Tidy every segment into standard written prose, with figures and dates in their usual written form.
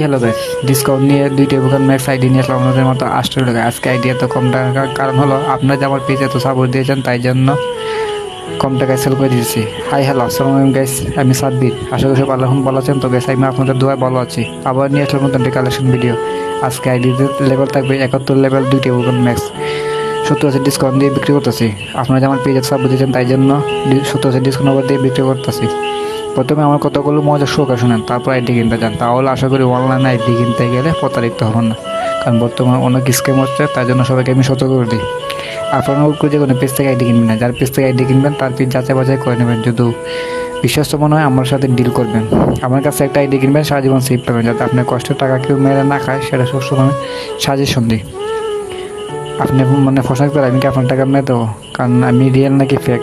Hello guys, discount নিয়ে দুইটা দোকান ম্যাক্স আইডি নিয়ে আসলাম আপনাদের মতো 8 টাকা। আজকে আইডি এত কম টাকার কারণ হলো আপনারা যে আমার পেজে এত সাপোর্ট দিয়েছেন, তাই জন্য কম টাকায় সেল করে দিয়েছি। হাই হ্যালো, আসসালামু আলাইকুম গাইস, আমি সাব্বির। আশা করি সব আল্লাহ ভালো আছেন। তো গাইস, আমি আপনাদের দোয়ায় ভালো আছি। আবার নিয়ে আসলাম নতুন একটি কালেকশন ভিডিও। আজকে আইডিতে লেভেল থাকবে 71 লেভেল, দুইটা দোকান ম্যাক্স 70% ডিসকাউন্ট দিয়ে বিক্রি করতেছি। আপনারা যে আমার পেজে সাপোর্ট দিয়েছেন, তাই জন্য 70% ডিসকাউন্ট ওভার দিয়ে বিক্রি করতেছি। প্রথমে আমার কতগুলো মজার শোকা শোনেন, তারপর আইডি কিনতে যান। তাহলে আশা করি অনলাইনে আইডি কিনতে গেলে প্রতারিত হবেন না, কারণ বর্তমানে অনেক স্ক্যাম হচ্ছে। তাই জন্য সবাইকে আমি সতর্ক করে দিই, আপনারা যে কোনো পেজ থেকে আইডি কিনবেন না। যার পেজ থেকে আইডি কিনবেন তার পেজ যাচাই বাছাই করে নেবেন। যদি বিশ্বস্ত মনে হয় আমার সাথে ডিল করবেন। আমার কাছে একটা আইডি কিনবেন, সারা জীবন সেভ পাবেন। যাতে আপনার কষ্টের টাকা কেউ মেরে না খায়, সেটা সবসময় সাজেশন দিই। আপনি ফসাক করে আমি কি আপনার টাকা মেরে দেবো? কারণ আমি রিয়েল নাকি ফেক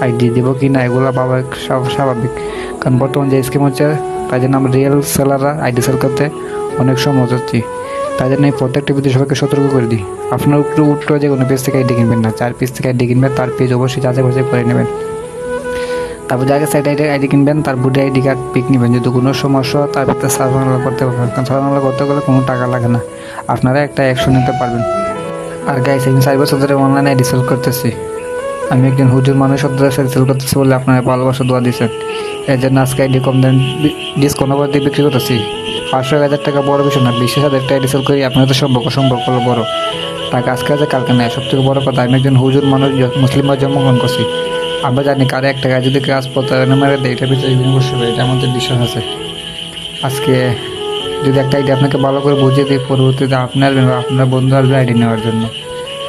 আইডি দেবো কি না, এগুলো বাবা সব স্বাভাবিক। কারণ বর্তমান যে স্কিম হচ্ছে, তাই জন্য আমরা রিয়েল সেলাররা আইডি সেল করতে অনেক সময় হচ্ছি। তাই জন্য এই প্রত্যেকটা ভিডিও সবাইকে সতর্ক করে দিই, আপনার উত্তর যে কোনো পেজ থেকে আইডি কিনবেন না। যার পেজ থেকে আইডি কিনবেন তার পেজ অবশ্যই যাচাই বাছাই করে নেবেন। তারপর যাকে সাইড আইডি কিনবেন তার বুডি আইডি কার্ড পিক নেবেন। যদি কোনো সমস্যা তার ভিতরে সার্ভার করতে পারবেন, কারণ সার্ভার করতে গেলে কোনো টাকা লাগে না, আপনারা একটা অ্যাকশন নিতে পারবেন। আর গাইস, আমি 4 বছর ধরে অনলাইনে আইডি সেল করতেছি। আমি একজন হুজুর মানুষ শব্দের সাথে সেল করতেছি বলে আপনারা ভালোবাসা দোয়া দিচ্ছেন। এর জন্য আজকে আইডি কম দেন ডিসকাউন্ট ওভার দিয়ে বিক্রি করতেছি। 500-1000 টাকা বড় বিষয় না, 20,000 টাকা আইডি সেল করি। আপনাদের সম্পর্ক হলো বড় টাকা। আজকে আছে কালকে নেয়। সবথেকে বড় কথা, আমি একজন হুজুর মানুষ, মুসলিম জন্মগ্রহণ করছি। আমরা জানি কারে 1 টাকা যদি কাজ প্রতারণা মেরে দেয়, এটা ভিতরে বসে এটা আমাদের বিশ্বাস আছে। আজকে যদি একটা আইডি আপনাকে ভালো করে বুঝিয়ে দিই, পরবর্তীতে আপনি আসবেন বা আপনার বন্ধু আসবে আইডি নেওয়ার জন্য।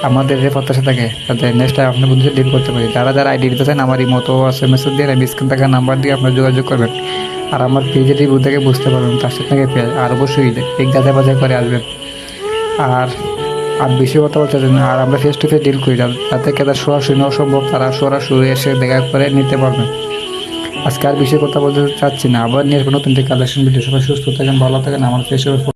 আমাদের যে প্রত্যাশা থাকে যাতে নেক্সট টাইম আপনার বন্ধুদের ডিল করতে পারি। যারা আইডি দিতে চান, আমার এই মতো মেসেজ দিয়ে আমি স্ক্রিন থাকা নাম্বার দিয়ে আপনার যোগাযোগ করবেন। আর আমার পেজের রিভিউ থেকে বুঝতে পারবেন তার সাথে পেজ। আর অবশ্যই পেজ যাচাই বাছাই করে আসবেন। আর আর বেশি কথা বলতে চান, আর আমরা ফেস টু ফেস ডিল করি, যাতে তাদের সরাসরি নেওয়া সম্ভব, তারা সরাসরি এসে দেখা করে নিতে পারবেন। আজকে আর বেশি কথা বলতে চাচ্ছি না। আবার নিয়ে নতুন কালেকশন ভিডিও। সবাই সুস্থ থাকেন, ভালো থাকেন। আমার ফেসবুক